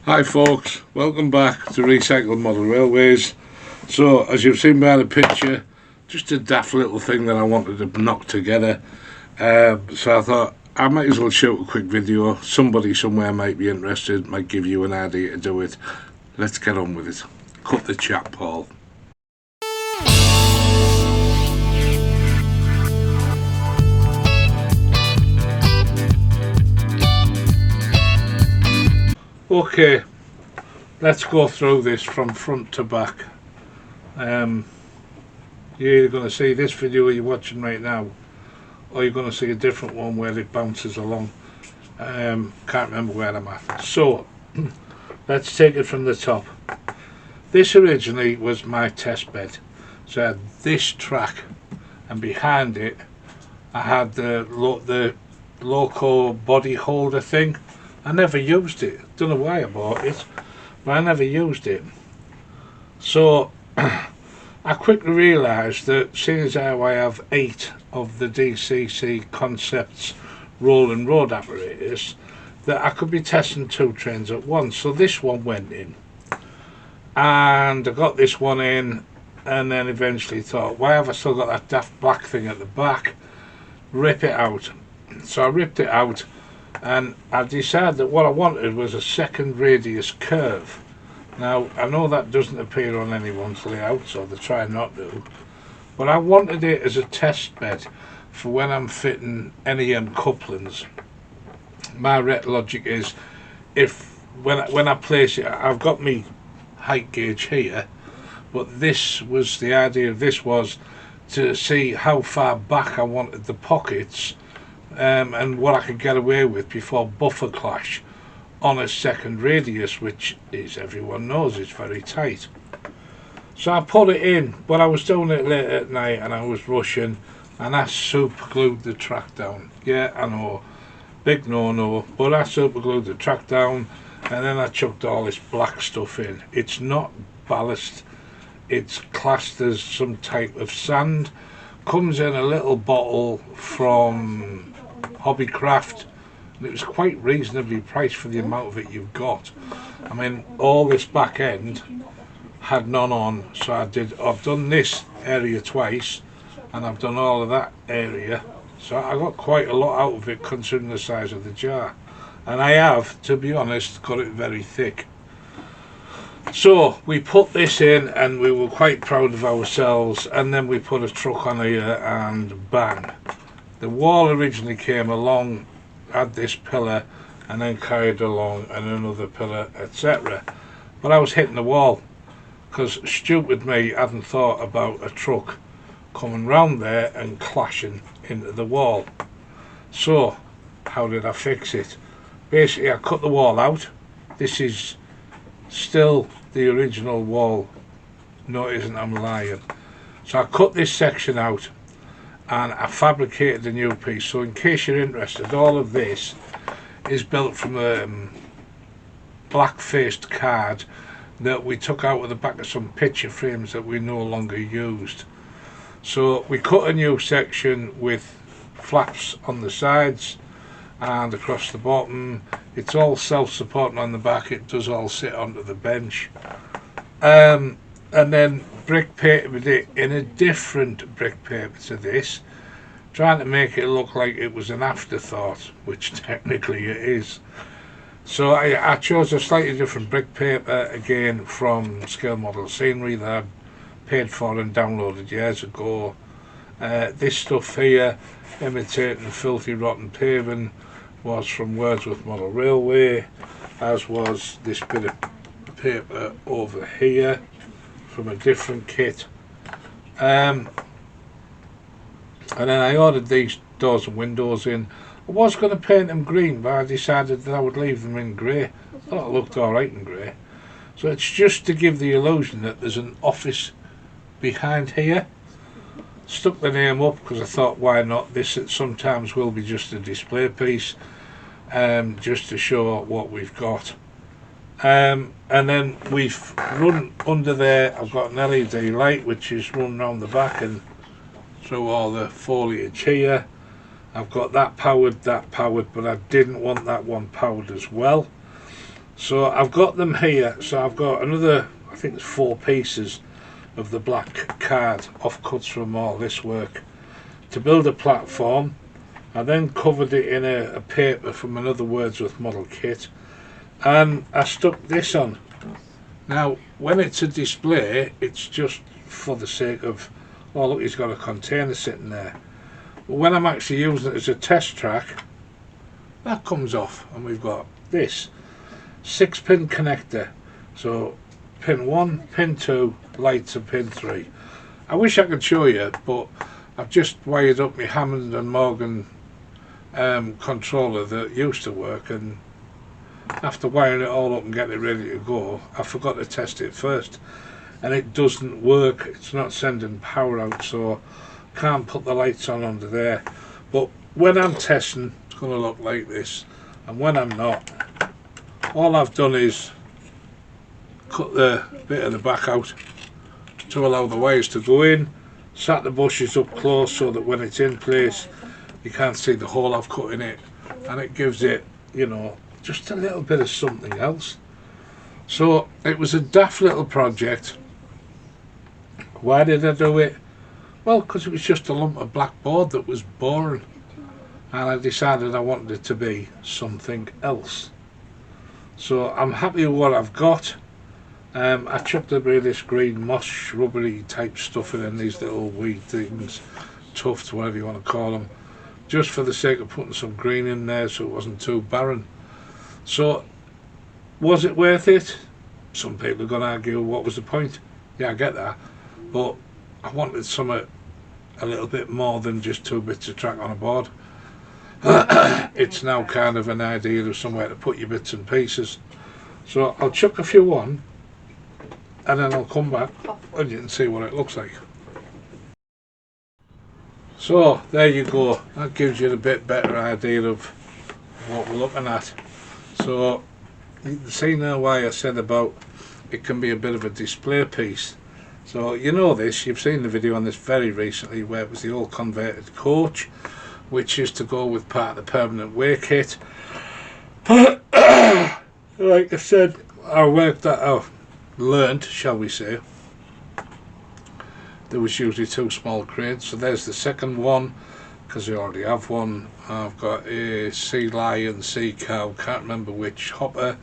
Hi folks, welcome back to Recycled Model Railways. So as you've seen by the picture, just a daft little thing that I wanted to knock together. So I thought I might as well shoot a quick video. Somebody somewhere might be interested, might give you an idea to do it. Let's get on with it. Cut the chat, Paul. Okay, let's go through this from front to back. You're either going to see this video you're watching right now, or you're going to see a different one where it bounces along. Can't remember where I'm at. So, let's take it from the top. This originally was my test bed. So I had this track, and behind it I had the loco body holder thing. I never used it. Don't know why I bought it, but I never used it. So I quickly realised that seeing as how I have 8 of the DCC Concepts rolling road apparatus, that I could be testing 2 trains at once. So this one went in, and I got this one in, and then eventually thought, why have I still got that daft black thing at the back? Rip it out. So I ripped it out, and I decided that what I wanted was a second radius curve. Now I know that doesn't appear on anyone's layout, so they try not to, but I wanted it as a test bed for when I'm fitting NEM couplings. My logic is, if when I place it, I've got me height gauge here, but this was the idea of this was to see how far back I wanted the pockets, and what I could get away with before buffer clash on a second radius, which is, everyone knows, is very tight. So I put it in, but I was doing it late at night and I was rushing, and I super glued the track down. Yeah, I know, big no-no, but I super glued the track down, and then I chucked all this black stuff in. It's not ballast, it's classed as some type of sand. Comes in a little bottle from Hobbycraft, and it was quite reasonably priced for the amount of it you've got. I mean, all this back end had none on, so I've done this area twice, and I've done all of that area, so I got quite a lot out of it considering the size of the jar. And I have, to be honest, got it very thick. So we put this in and we were quite proud of ourselves, and then we put a truck on here and bang. The wall originally came along, had this pillar, and then carried along and another pillar, etc. But I was hitting the wall, because stupid me hadn't thought about a truck coming round there and clashing into the wall. So how did I fix it? Basically I cut the wall out. This is still the original wall. No, it isn't, I'm lying. So I cut this section out and I fabricated a new piece. So in case you're interested, all of this is built from a black faced card that we took out of the back of some picture frames that we no longer used. So we cut a new section with flaps on the sides and across the bottom. It's all self-supporting on the back, it does all sit onto the bench. And then brick painted it in a different brick paper to this, trying to make it look like it was an afterthought, which technically it is. So I chose a slightly different brick paper, again from Scale Model Scenery, that I paid for and downloaded years ago. This stuff here, imitating filthy rotten paving, was from Wordsworth Model Railway, as was this bit of paper over here from a different kit. And then I ordered these doors and windows in. I was going to paint them green, but I decided that I would leave them in grey. I thought it looked alright in grey. So it's just to give the illusion that there's an office behind here. Stuck the name up because I thought, why not? This sometimes will be just a display piece, just to show what we've got. And then we've run under there, I've got an LED light which is run round the back and through all the foliage here. I've got that powered, but I didn't want that one powered as well. So I've got them here. So I've got another, I think it's 4 pieces of the black card offcuts from all this work to build a platform. I then covered it in a paper from another Wordsworth model kit, and I stuck this on. Now when it's a display, it's just for the sake of, oh look, he's got a container sitting there. But when I'm actually using it as a test track, that comes off, and we've got this 6-pin connector. So pin 1, pin 2, lights, and pin 3. I wish I could show you, but I've just wired up my Hammond and Morgan controller that used to work, and after wiring it all up and getting it ready to go, I forgot to test it first, and it doesn't work. It's not sending power out, so can't put the lights on under there. But when I'm testing, it's going to look like this, and when I'm not, all I've done is cut the bit of the back out to allow the wires to go in, sat the bushes up close so that when it's in place you can't see the hole I've cut in it, and it gives it, you know, just a little bit of something else. So it was a daft little project. Why did I do it? Well, because it was just a lump of black board that was boring, and I decided I wanted it to be something else. So I'm happy with what I've got. I chucked a bit of this green moss shrubbery type stuff in these little weed things, tufts, whatever you want to call them, just for the sake of putting some green in there so it wasn't too barren. So was it worth it? Some people are going to argue, what was the point? Yeah, I get that, but I wanted something a little bit more than just 2 bits of track on a board. It's now kind of an idea of somewhere to put your bits and pieces. So I'll chuck a few on, and then I'll come back and you can see what it looks like. So there you go, that gives you a bit better idea of what we're looking at. So you can see now why I said about it can be a bit of a display piece. So you know this, you've seen the video on this very recently where it was the old converted coach, which is to go with part of the permanent way kit. Like I said, I worked that out, learned, shall we say. There was usually 2 small crates, so there's the second one, because I already have one. I've got a sea lion, sea cow, can't remember which, hopper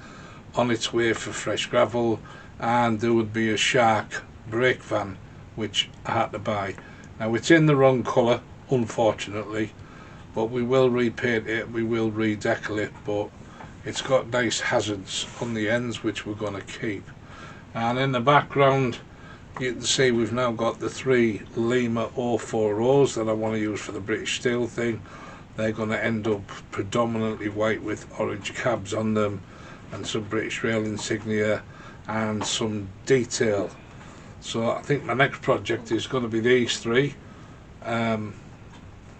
on its way for fresh gravel, and there would be a shark brake van which I had to buy. Now it's in the wrong colour, unfortunately, but we will repaint it, we will redecal it, but it's got nice hazards on the ends which we're going to keep. And in the background you can see we've now got the 3 Lima 040s that I want to use for the British Steel thing. They're going to end up predominantly white with orange cabs on them and some British Rail insignia and some detail. So I think my next project is going to be these 3. Going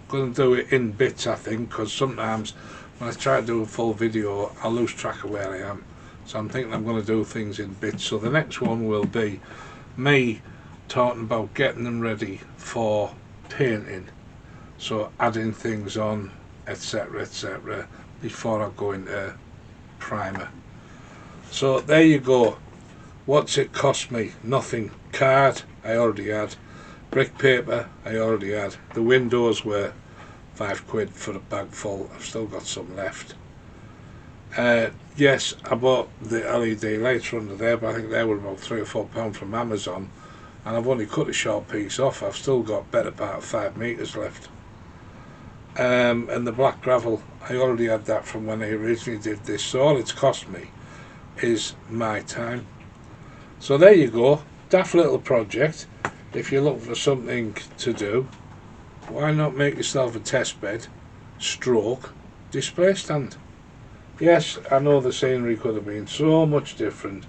to do it in bits, I think, because sometimes when I try to do a full video I lose track of where I am. So I'm thinking I'm going to do things in bits. So the next one will be me talking about getting them ready for painting, so adding things on, etc, etc, before I go into primer. So there you go. What's it cost me? Nothing. Card I already had, brick paper I already had, the windows were £5 for a bag full. I've still got some left. Yes, I bought the LED lights under there, but I think they were about £3 or £4 from Amazon, and I've only cut a short piece off. I've still got better part of 5 metres left. And the black gravel, I already had that from when I originally did this, so all it's cost me is my time. So there you go, daft little project. If you're looking for something to do, why not make yourself a test bed, stroke, display stand? Yes, I know the scenery could have been so much different,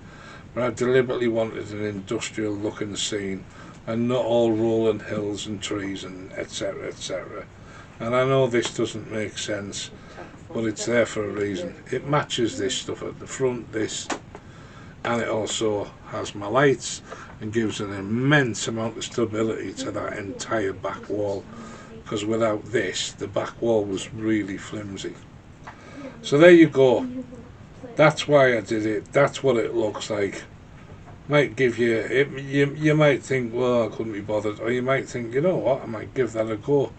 but I deliberately wanted an industrial looking scene and not all rolling hills and trees and etc, etc. And I know this doesn't make sense, but it's there for a reason. It matches this stuff at the front, this, and it also has my lights and gives an immense amount of stability to that entire back wall, because without this the back wall was really flimsy. So there you go, That's why I did it. That's what it looks like. Might give you, you might think, well, I couldn't be bothered, or you might think, you know what, I might give that a go.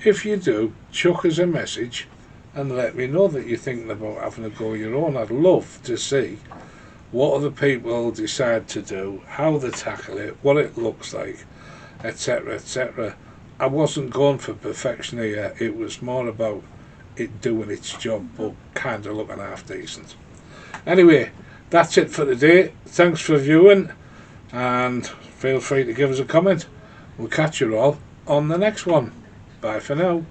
If you do, chuck us a message and let me know that you're thinking about having a go your own. I'd love to see what other people decide to do, how they tackle it, what it looks like, etc., etc. I wasn't going for perfection here. It was more about it doing its job, but kind of looking half decent. Anyway, that's it for today. Thanks for viewing, and feel free to give us a comment. We'll catch you all on the next one. Bye for now.